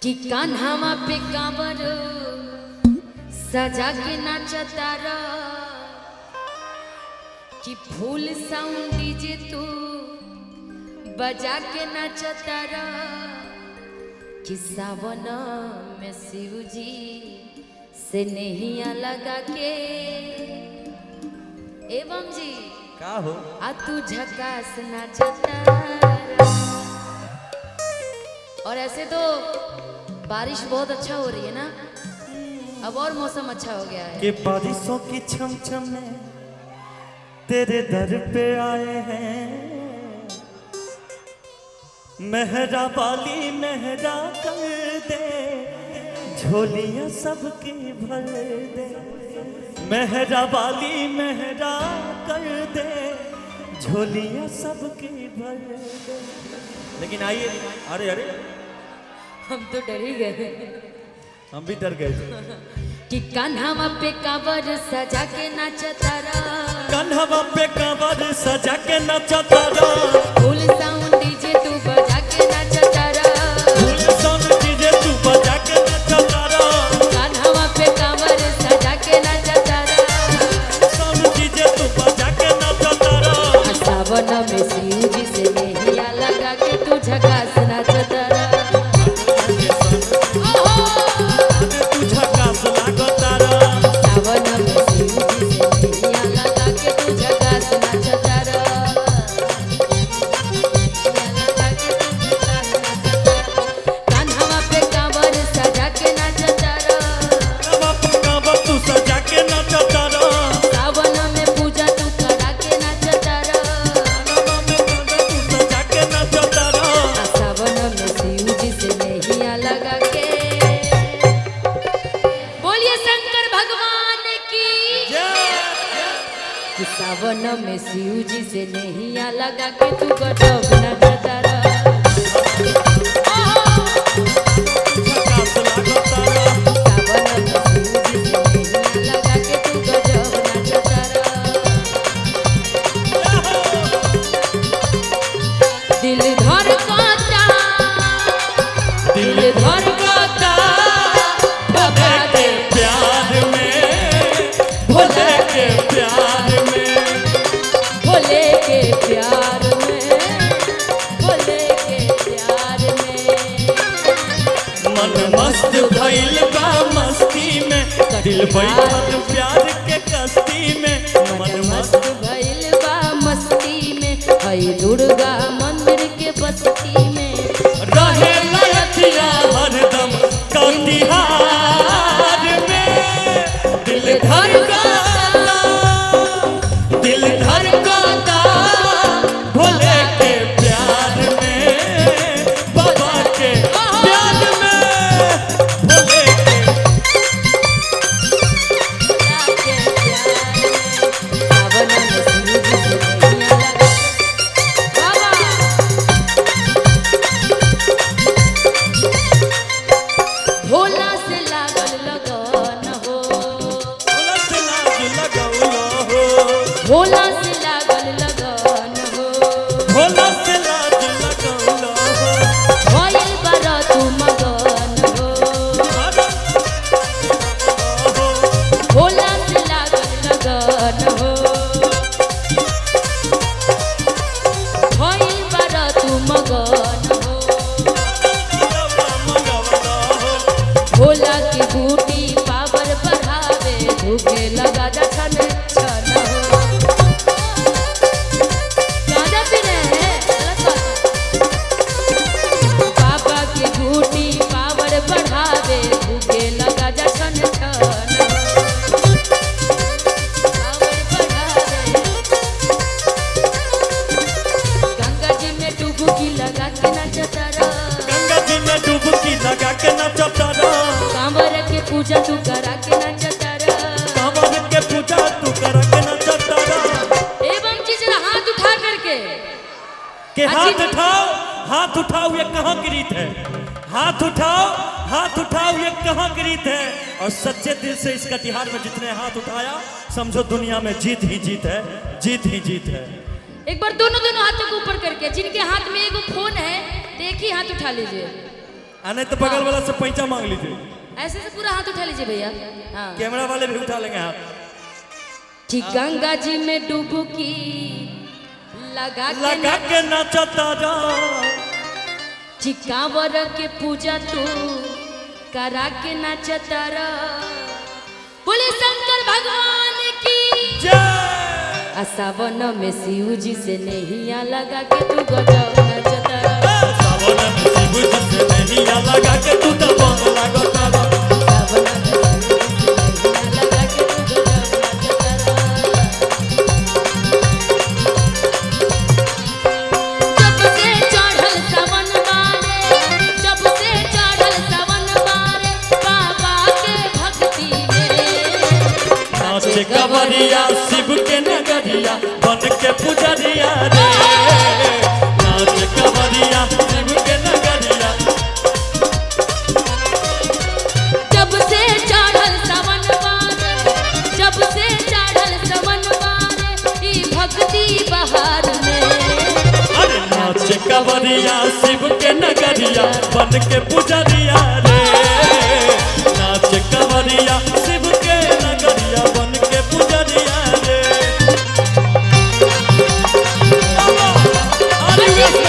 कि कान्हावा पे कांवर सजा के नाचता रह कि फूल साउंड डीजे तू बजा के नाचता रह कि सावन में शिव जी से नैया लगा के एवं जी का हो आ तू झकास नाचता रह। और ऐसे तो बारिश बहुत अच्छा हो रही है ना, अब और मौसम अच्छा हो गया है कि बारिशों की छमछम में तेरे दर पे आए हैं। मेहरा वाली मेहरा कर दे, झोलियां सबकी भर दे। मेहरा वाली मेहरा कर दे, झोलियां सबकी भर दे। लेकिन आइए, अरे अरे हम तो डर ही गए, हम भी डर गए थे। कि कान्हावा पे कांवर सजा के नाचता रह, कान्हावा पे कांवर सजा के नाचता रह। फूल साउंड डीजे तू बजा के नाचता रह, फूल साउंड डीजे तू बजा के नाचता रह। कान्हावा पे कांवर सजा के नाचता रह, साउंड डीजे तू बजा के नाचता रह। सावन में शिव जी से नैया लगा के तू झकास नाचता रह। तू झकास लागता रह। सावन में शिव जी से नैया लगा के तू झकास नाचता रह। लगा के तू झकास नाचता रह। कान्हावा पे कांवर सजा के नाचता रह, कान्हावा पे कांवर तू सजा के नाचता रह। सावन में पूजा तू करा के नाचता रह। कान्हावा में कांवर तू सजा के नाचता रह। सावन में शिव जी से नैया लगा के, बोलिए शंकर भगवान की। कि सावन में शिव जी से नैया लगा के तू गजब नाचता रह। झकास लागता रह। सावन में शिव जी से नैया लगा के तू गजब नाचता रह। दिल धड़कता, दिल धड़कता बाबा के प्यार में, भोले के प्यार में। भोले के प्यार में, भोले के प्यार में। मन मस्त भइल बा मस्ती में, दिल बैठल प्यार के कश्ती में। मन मस्त भइल बा मस्ती में, हई दुर्गा मंदिर के बस्ती में। रहे लयथिया हरदम कटिहार में। दिल धड़कता, दिल धड़कता भोले के प्यार में, बाबा के प्यार में। भोले के के प्यार में, सावन में शिव जी से नैया लगा। बाबा भोला से लागल लगन हो, भोला से लाज लगौलो हो। भोला से लागल लगन हो। भोला से लाज लगौलो हो। भइल बार तू मगन हो, भोला से लागल लगन हो। भइल बार तू मगन हो, भोला की बूटी पावर बढ़ावे, धूपे लगा जा छन छन हो। गांजा पी रहे हैं, गलत बात है। बाबा की बूटी पावर बढ़ावे, धूपे लगा जा छन छन हो। पावर बढ़ावे, गंगा जी में डुबकी लगा के नाचता रह। गंगा जी में डुबकी लगा के नाचता रह। कांवर के पूजा तू करा के नाचता रह। कांवर के पूजा तू करा के नाचता रह। एवं जी जरा हाथ उठा करके के हाथ उठाओ, हाथ उठाओ, ये कहाँ की रीत है? हाथ उठाओ, हाथ उठाओ, ये कहाँ की रीत है? और सच्चे दिल से इस कटिहार में जितने हाथ उठाया, समझो दुनिया में जीत ही जीत है, जीत ही जीत है। एक बार दोनों दोनों हाथों को ऊपर करके, जिनके हाथ में एगो फोन है, एक ही हाथ उठा लीजिए। नहीं तो बगल वाला से पैसा मांग लीजिए। ऐसे से पूरा हाथ उठा लीजिए भैया। हाँ कैमरा वाले भी उठा लेंगे हाथ। ठीक गंगा जी में डुबकी लगा के नाचता जा। चिकावर के पूजा तू करा के नाचता रा। बोले शंकर भगवान की जय। सावन में शिव जी से नैया लगा के तू गजब नाचता रा। सावन में शिव जी से नैया लगा के तू दबंग लागता रा। सावन में शिव जी से नैया लगा के तू गजब नाचता रा। जब से चढ़ल सावन बारे, जब से चढ़ल सावन बारे, बाबा के भक्ति में नाचे कवरिया शिव के नगरिया बन के पुजरिया रे। नाचे कवरिया शिव के नगरिया। जब से चढ़ल सावन बारे, जब से चढ़ल सावन बारे, ई भक्ति बहार में अरे नाचे कवरिया शिव के नगरिया बन के पुजरिया रे। नाचे कवरिया शिव के नगरिया बन के पुजरिया रे। अरे कृष्ण।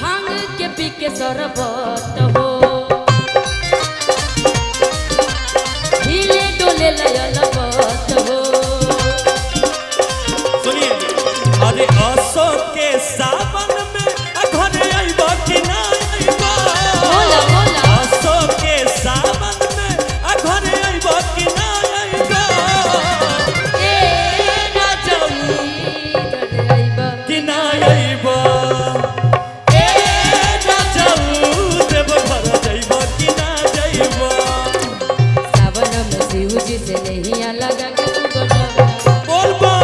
भांग के पी के शरबत हो, हिले डोले लयलबत हो। सुनिए अरे असो के सावन में घरे आइबा कि ना आइबा। बोला बोला असो के सावन में घरे आइबा कि ना आइबा। ए राजाई डडराइबा कि ना आइबा। ए राजाऊ देव घर जाइबा कि ना जाइबा। सावन में शिव जी से नैया लगा के तू गजब बोलबा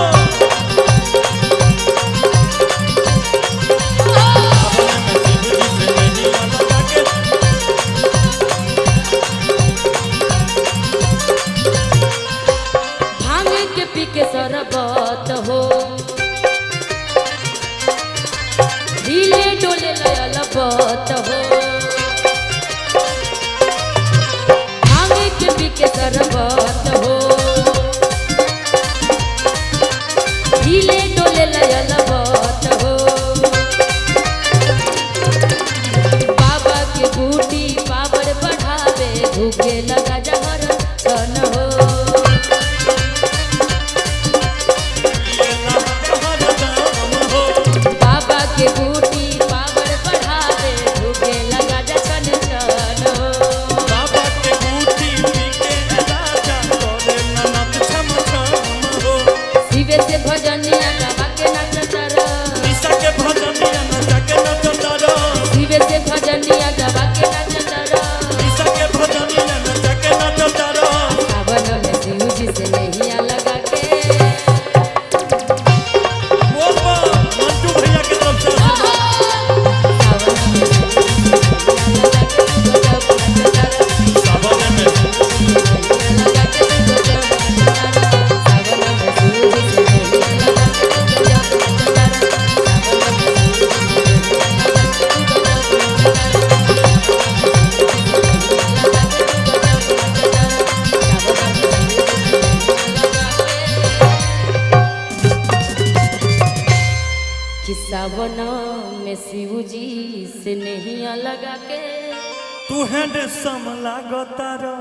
भांग के पी के शरबत हो, हिले डोले लयलबत हो। भांग के पी के शरबत हो, हिले डोले लयलबत हो। बाबा के बूटी पावर बढ़ावे, धूके लगा जहर सन हो। बाबा के बूटी पावर बढ़ावे, धूके लगा जछन छन हो। बाबा के बूटी पी के राजा करे ननद छम छम हो। शिवे से भजनिया गवा के नाचता रा। निशा के भजनिया नचा के नचता रा। शिवे से भजनिया गवा के नाचता रा। निशा के भजनिया नचा के नचता रा। सावन में शिव जी से नैया लगा के बोलबा मंटू भैया के तरफ से सावन में शिव जी से नैया लगा के तू गजब नाचता रा। सावन में लगा के तू गजब नाचता रा। सावन में शिव जी से नैया लगा के तू गजब नाचता रा। सावन में शिव जी से नैया लगा के तू गजब कि सावन में शिव जी से नैया लगा के तू हैंडसम लागता रा।